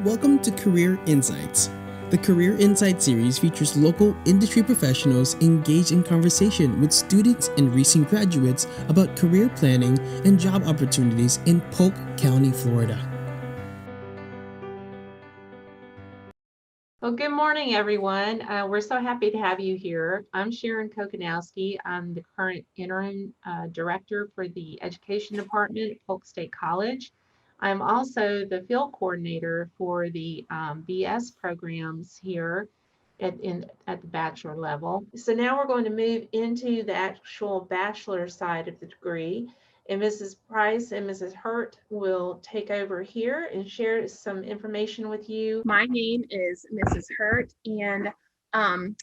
Welcome to Career Insights. The Career Insight series features local industry professionals engaged in conversation with students and recent graduates about career planning and job opportunities in Polk County, Florida. Well, good morning, everyone. We're so happy to have you here. I'm Sharon Kokanowski. I'm the current interim director for the Education Department at Polk State College. I'm also the field coordinator for the BS programs here at the bachelor level. So now we're going to move into the actual bachelor side of the degree. And Mrs. Price and Mrs. Hurt will take over here and share some information with you. My name is Mrs. Hurt, and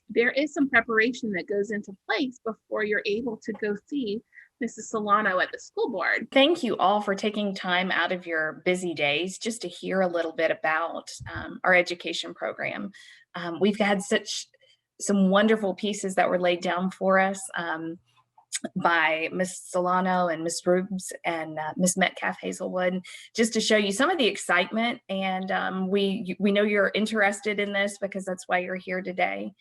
there is some preparation that goes into place before you're able to go see Mrs. Solano at the school board. Thank you all for taking time out of your busy days just to hear a little bit about our education program. We've had some wonderful pieces that were laid down for us by Miss Solano and Miss Rubes and Miss Metcalf Hazelwood, just to show you some of the excitement. And we know you're interested in this because that's why you're here today.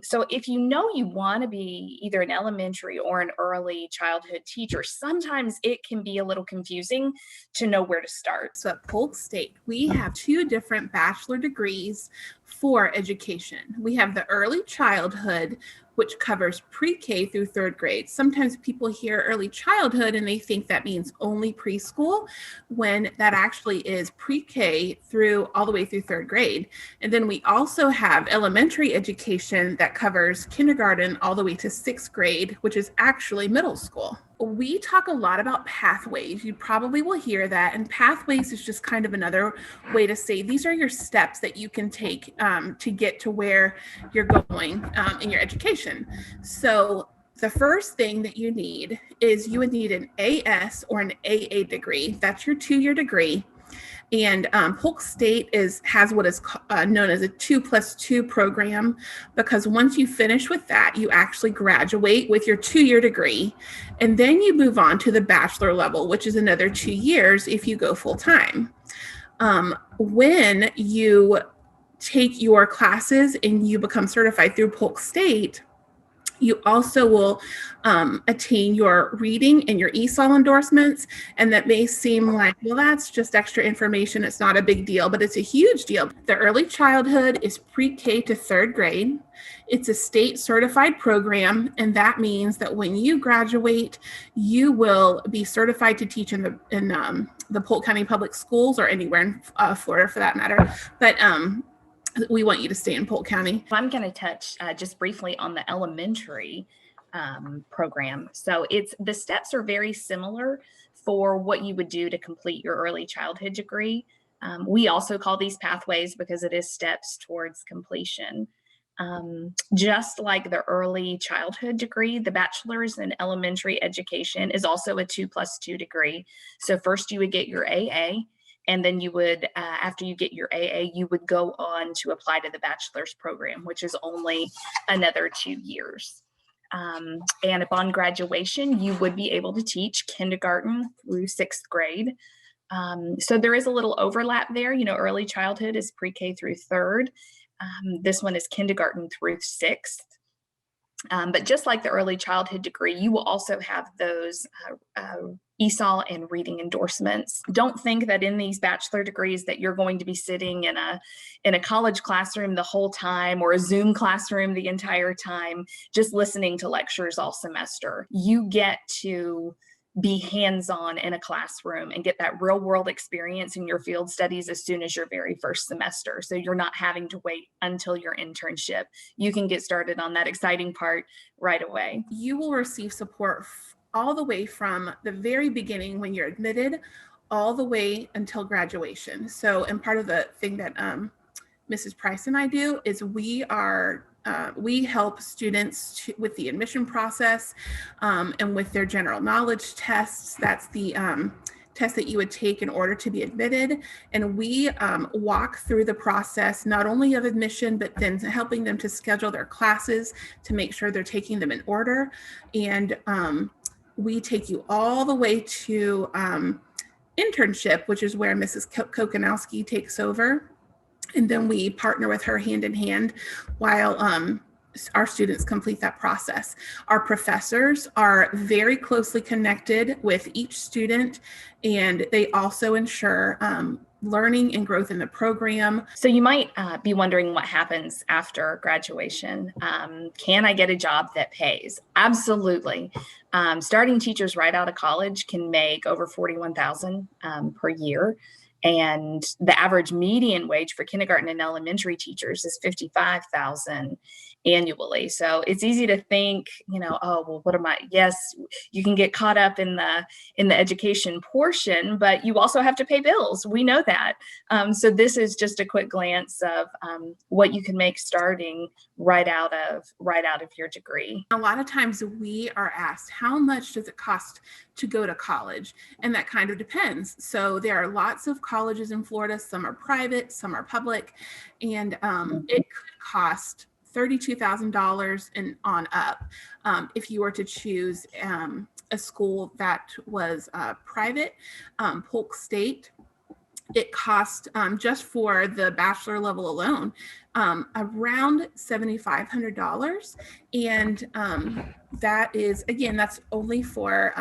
So if you know you want to be either an elementary or an early childhood teacher, sometimes it can be a little confusing to know where to start. So at Polk State, we have two different bachelor degrees for education. We have the early childhood, which covers pre-K through third grade. Sometimes people hear early childhood and they think that means only preschool, when that actually is pre-K through all the way through third grade. And then we also have elementary education that covers kindergarten all the way to sixth grade, which is actually middle school. We talk a lot about pathways. You probably will hear that. And pathways is just kind of another way to say these are your steps that you can take to get to where you're going in your education. So the first thing that you need is you would need an AS or an AA degree. That's your 2-year degree. And Polk State has what is known as a 2+2 program, because once you finish with that, you actually graduate with your 2-year degree. And then you move on to the bachelor level, which is another 2 years if you go full time. When you take your classes and you become certified through Polk State, you also will attain your reading and your ESOL endorsements. And that may seem like, well, that's just extra information. It's not a big deal, but it's a huge deal. The early childhood is pre-K to third grade. It's a state certified program. And that means that when you graduate, you will be certified to teach in the Polk County Public Schools, or anywhere in Florida for that matter. But we want you to stay in Polk County. I'm going to touch just briefly on the elementary program. So the steps are very similar for what you would do to complete your early childhood degree. We also call these pathways because it is steps towards completion. Just like the early childhood degree, the bachelor's in elementary education is also a 2+2 degree. So first you would get your AA. And then you would, after you get your AA, you would go on to apply to the bachelor's program, which is only another 2 years. And upon graduation, you would be able to teach kindergarten through sixth grade. So there is a little overlap there. You know, early childhood is pre-K through third. This one is kindergarten through sixth. But just like the early childhood degree, you will also have those ESOL and reading endorsements. Don't think that in these bachelor degrees that you're going to be sitting in a college classroom the whole time, or a Zoom classroom the entire time, just listening to lectures all semester. You get to be hands-on in a classroom and get that real-world experience in your field studies as soon as your very first semester. So you're not having to wait until your internship. You can get started on that exciting part right away. You will receive support all the way from the very beginning when you're admitted, all the way until graduation. So, and part of the thing that Mrs. Price and I do is we help students with the admission process and with their general knowledge tests. That's the test that you would take in order to be admitted. And we walk through the process, not only of admission, but then helping them to schedule their classes to make sure they're taking them in order. And we take you all the way to internship, which is where Mrs. Kokanowski takes over. And then we partner with her hand in hand while our students complete that process. Our professors are very closely connected with each student, and they also ensure learning and growth in the program. So you might be wondering what happens after graduation. Can I get a job that pays? Absolutely. Starting teachers right out of college can make over $41,000 per year. And the average median wage for kindergarten and elementary teachers is $55,000 annually. So it's easy to think, oh, well, what am I? Yes, you can get caught up in the education portion, but you also have to pay bills. We know that. So this is just a quick glance of what you can make starting right out of your degree. A lot of times we are asked, how much does it cost to go to college? And that kind of depends. So there are lots of colleges in Florida. Some are private, some are public, and it could cost $32,000 and on up if you were to choose a school that was private. Polk State, it cost just for the bachelor level alone around $7,500, and that is, again, that's only for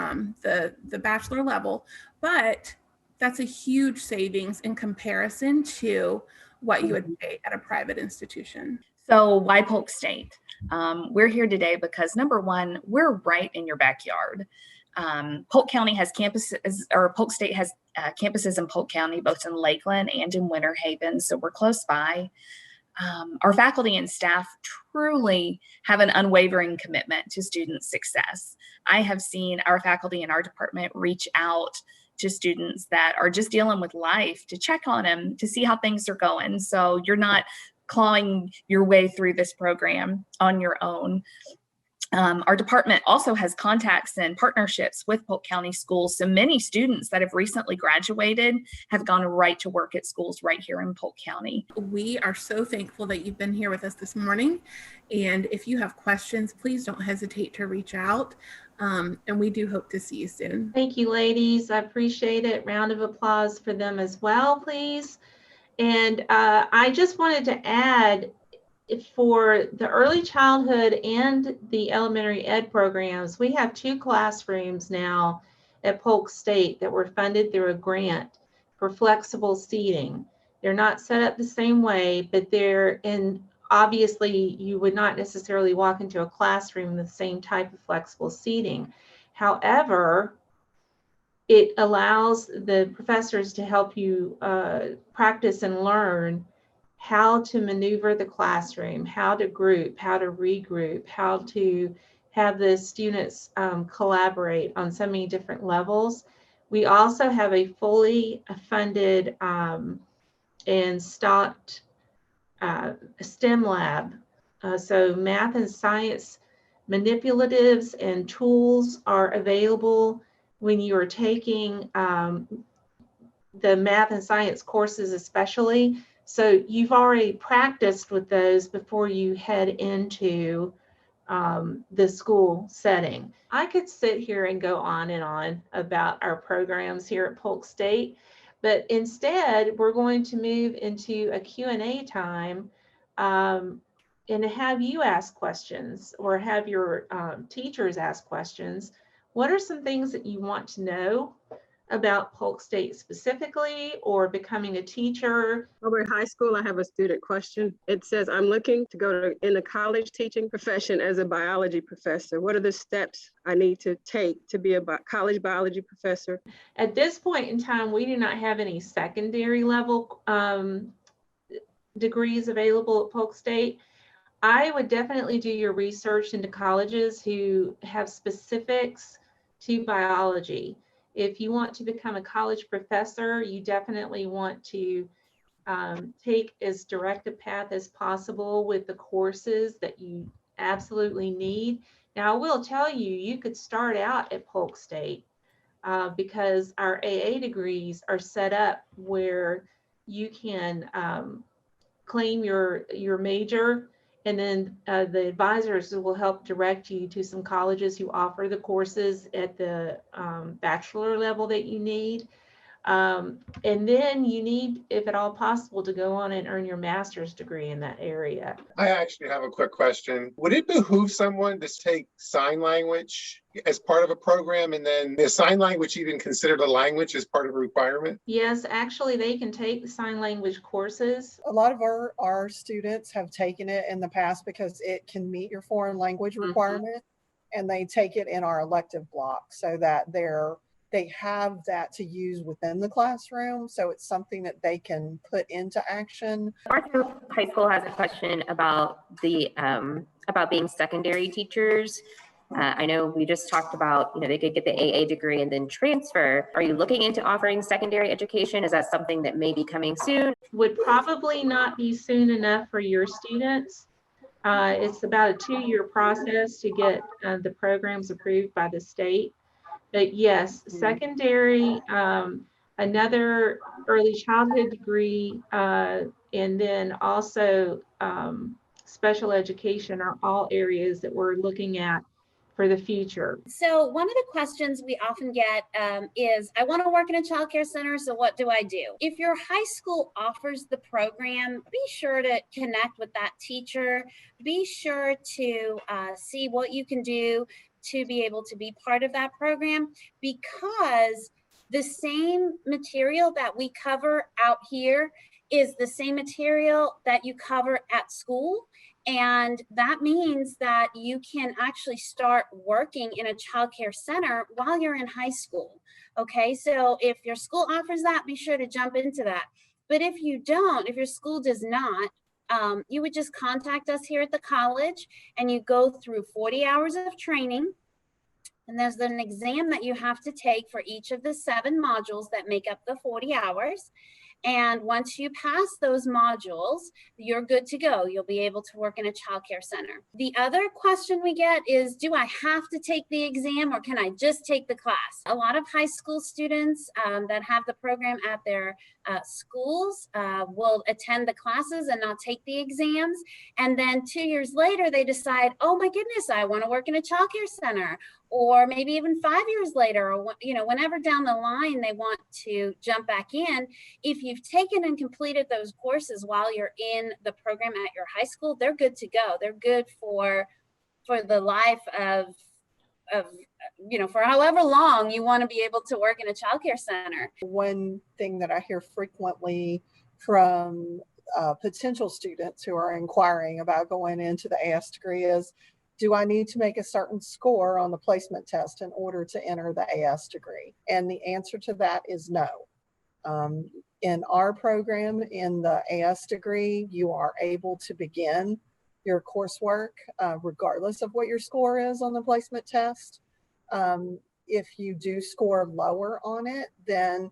the bachelor level, but that's a huge savings in comparison to what you would pay at a private institution. So why Polk State? We're here today because, number one, we're right in your backyard. Polk County has campuses, or Polk State has campuses in Polk County, both in Lakeland and in Winter Haven, so we're close by. Our faculty and staff truly have an unwavering commitment to student success. I have seen our faculty in our department reach out to students that are just dealing with life to check on them, to see how things are going. So you're not clawing your way through this program on your own. Our department also has contacts and partnerships with Polk County schools. So many students that have recently graduated have gone right to work at schools right here in Polk County. We are so thankful that you've been here with us this morning. And if you have questions, please don't hesitate to reach out. And we do hope to see you soon. Thank you, ladies. I appreciate it. Round of applause for them as well, please. And I just wanted to add, for the early childhood and the elementary ed programs, we have 2 classrooms now at Polk State that were funded through a grant for flexible seating. They're not set up the same way, but they're in, obviously you would not necessarily walk into a classroom with the same type of flexible seating. However, it allows the professors to help you practice and learn how to maneuver the classroom, how to group, how to regroup, how to have the students collaborate on so many different levels. We also have a fully funded and stocked STEM lab. So math and science manipulatives and tools are available when you are taking the math and science courses especially. So you've already practiced with those before you head into the school setting. I could sit here and go on and on about our programs here at Polk State, but instead we're going to move into a Q&A time and have you ask questions or have your teachers ask questions. What are some things that you want to know about Polk State specifically, or becoming a teacher? Over in high school, I have a student question. It says, I'm looking to go in the college teaching profession as a biology professor. What are the steps I need to take to be a college biology professor? At this point in time, we do not have any secondary level degrees available at Polk State. I would definitely do your research into colleges who have specifics to biology. If you want to become a college professor, you definitely want to take as direct a path as possible with the courses that you absolutely need. Now, I will tell you, you could start out at Polk State because our AA degrees are set up where you can claim your major, and then the advisors will help direct you to some colleges who offer the courses at the bachelor level that you need. And then you need, if at all possible, to go on and earn your master's degree in that area. I actually have a quick question. Would it behoove someone to take sign language as part of a program, and then is sign language even considered a language as part of a requirement? Yes, actually, they can take the sign language courses. A lot of our students have taken it in the past because it can meet your foreign language requirement, and they take it in our elective block so that they have that to use within the classroom. So it's something that they can put into action. Bartow High School has a question about about being secondary teachers. I know we just talked about, they could get the AA degree and then transfer. Are you looking into offering secondary education? Is that something that may be coming soon? Would probably not be soon enough for your students. It's about a 2-year process to get the programs approved by the state. But yes, secondary, another early childhood degree, and then also special education are all areas that we're looking at for the future. So one of the questions we often get is, I want to work in a child care center, so what do I do? If your high school offers the program, be sure to connect with that teacher. Be sure to see what you can do to be able to be part of that program, because the same material that we cover out here is the same material that you cover at school. And that means that you can actually start working in a childcare center while you're in high school. Okay, so if your school offers that, be sure to jump into that. But if you don't, if your school does not, you would just contact us here at the college, and you go through 40 hours of training. And there's an exam that you have to take for each of the 7 modules that make up the 40 hours. And once you pass those modules, you're good to go. You'll be able to work in a childcare center. The other question we get is, do I have to take the exam, or can I just take the class? A lot of high school students that have the program at their schools will attend the classes and not take the exams. And then 2 years later, they decide, oh my goodness, I want to work in a childcare center. Or maybe even 5 years later, or whenever down the line they want to jump back in. If you've taken and completed those courses while you're in the program at your high school, they're good to go. They're good for the life of for however long you want to be able to work in a childcare center. One thing that I hear frequently from potential students who are inquiring about going into the AS degree is, do I need to make a certain score on the placement test in order to enter the AS degree? And the answer to that is no. In our program, in the AS degree, you are able to begin your coursework regardless of what your score is on the placement test. If you do score lower on it, then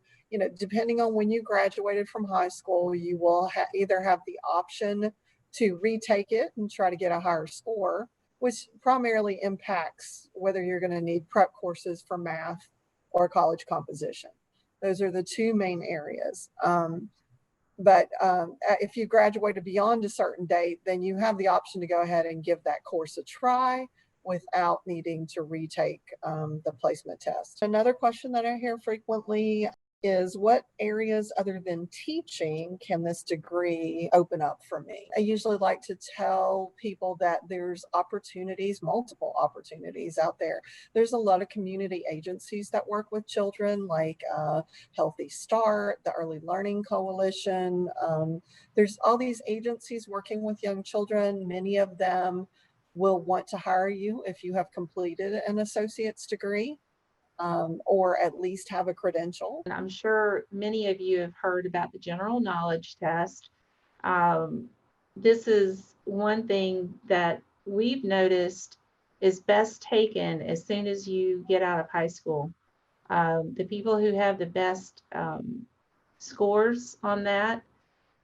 depending on when you graduated from high school, you will either have the option to retake it and try to get a higher score, which primarily impacts whether you're going to need prep courses for math or college composition. Those are the 2 main areas. But if you graduated beyond a certain date, then you have the option to go ahead and give that course a try without needing to retake the placement test. Another question that I hear frequently is, what areas other than teaching can this degree open up for me? I usually like to tell people that there's opportunities, multiple opportunities out there. There's a lot of community agencies that work with children, like Healthy Start, the Early Learning Coalition. There's all these agencies working with young children. Many of them will want to hire you if you have completed an associate's degree. Or at least have a credential. And I'm sure many of you have heard about the general knowledge test. This is one thing that we've noticed is best taken as soon as you get out of high school. The people who have the best scores on that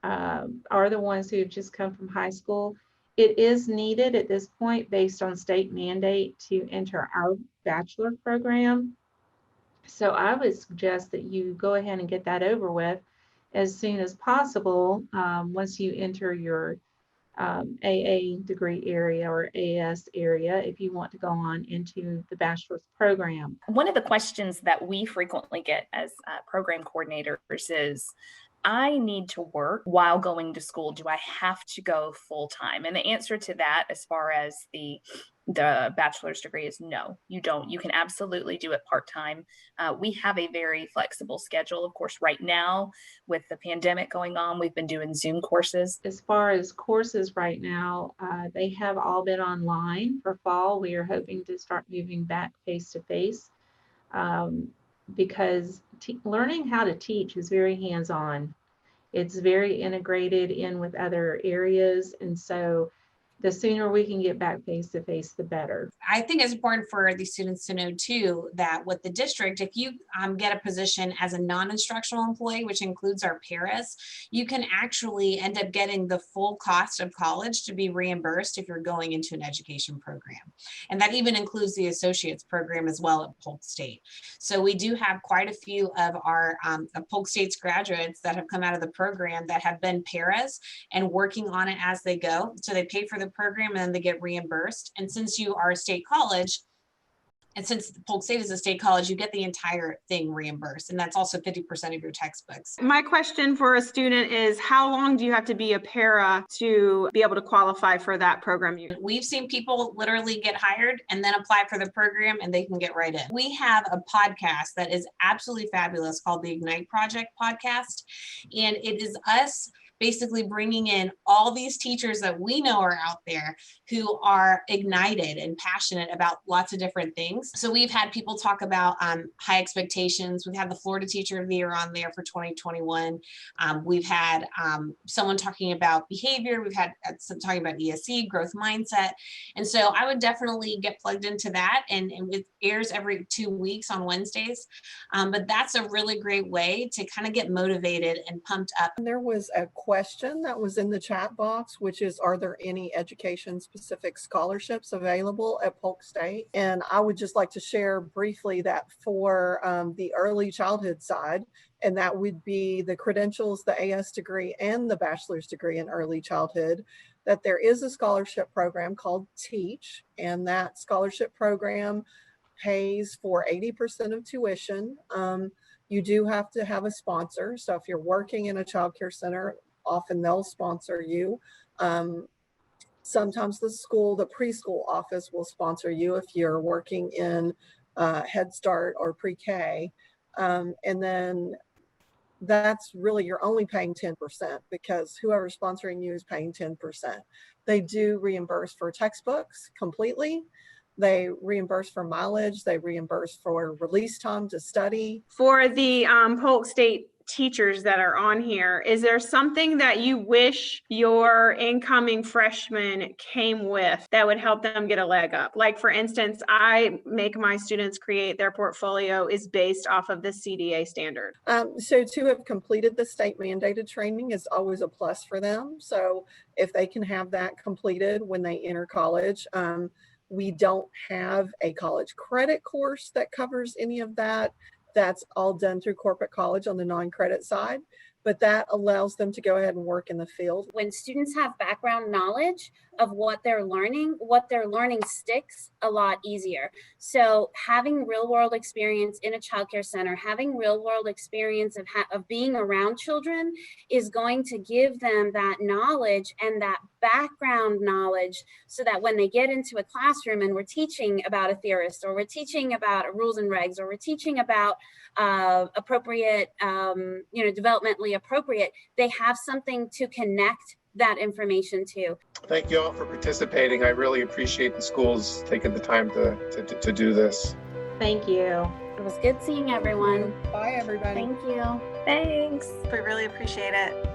are the ones who have just come from high school. It is needed at this point, based on state mandate, to enter our bachelor program. So I would suggest that you go ahead and get that over with as soon as possible once you enter your AA degree area or AS area if you want to go on into the bachelor's program. One of the questions that we frequently get as program coordinators is, I need to work while going to school. Do I have to go full time? And the answer to that, as far as the bachelor's degree, is no, you don't. You can absolutely do it part-time. We have a very flexible schedule. Of course, right now with the pandemic going on, we've been doing Zoom courses. As far as courses right now, they have all been online for fall. We are hoping to start moving back face-to-face because learning how to teach is very hands-on. It's very integrated in with other areas. And so the sooner we can get back face-to-face, the better. I think it's important for the students to know too, that with the district, if you get a position as a non-instructional employee, which includes our paras, you can actually end up getting the full cost of college to be reimbursed if you're going into an education program. And that even includes the associates program as well at Polk State. So we do have quite a few of our Polk State's graduates that have come out of the program that have been paras and working on it as they go. So they pay for the program and then they get reimbursed. And since you are a state college, and since Polk State is a state college, you get the entire thing reimbursed. And that's also 50% of your textbooks. My question for a student is, how long do you have to be a para to be able to qualify for that program? We've seen people literally get hired and then apply for the program and they can get right in. We have a podcast that is absolutely fabulous called the Ignite Project podcast. And it is us basically bringing in all these teachers that we know are out there who are ignited and passionate about lots of different things. So we've had people talk about high expectations. We've had the Florida Teacher of the Year on there for 2021. We've had someone talking about behavior. We've had some talking about ESE, growth mindset. And so I would definitely get plugged into that. And it airs every 2 weeks on Wednesdays. But that's a really great way to kind of get motivated and pumped up. There was a question that was in the chat box, which is, are there any education specific scholarships available at Polk State? And I would just like to share briefly that for the early childhood side, and that would be the credentials, the AS degree and the bachelor's degree in early childhood, that there is a scholarship program called TEACH, and that scholarship program pays for 80% of tuition. You do have to have a sponsor. So if you're working in a child care center, often they'll sponsor you. Sometimes the preschool office will sponsor you if you're working in Head Start or pre-K. And then that's really, you're only paying 10% because whoever's sponsoring you is paying 10%. They do reimburse for textbooks completely. They reimburse for mileage. They reimburse for release time to study. For the Polk State teachers that are on here, is there something that you wish your incoming freshmen came with that would help them get a leg up? Like, for instance, I make my students create their portfolio is based off of the CDA standard. So to have completed the state mandated training is always a plus for them. So if they can have that completed when they enter college, we don't have a college credit course that covers any of that. That's all done through corporate college on the non-credit side, but that allows them to go ahead and work in the field. When students have background knowledge of what they're learning sticks a lot easier. So having real world experience in a childcare center, having real world experience of being around children is going to give them that knowledge and that background knowledge so that when they get into a classroom and we're teaching about a theorist, or we're teaching about rules and regs, or we're teaching about appropriate, developmentally appropriate, they have something to connect that information to. Thank you all for participating. I really appreciate the schools taking the time to do this. Thank you. It was good seeing everyone. Bye, everybody. Thank you. Thanks. We really appreciate it.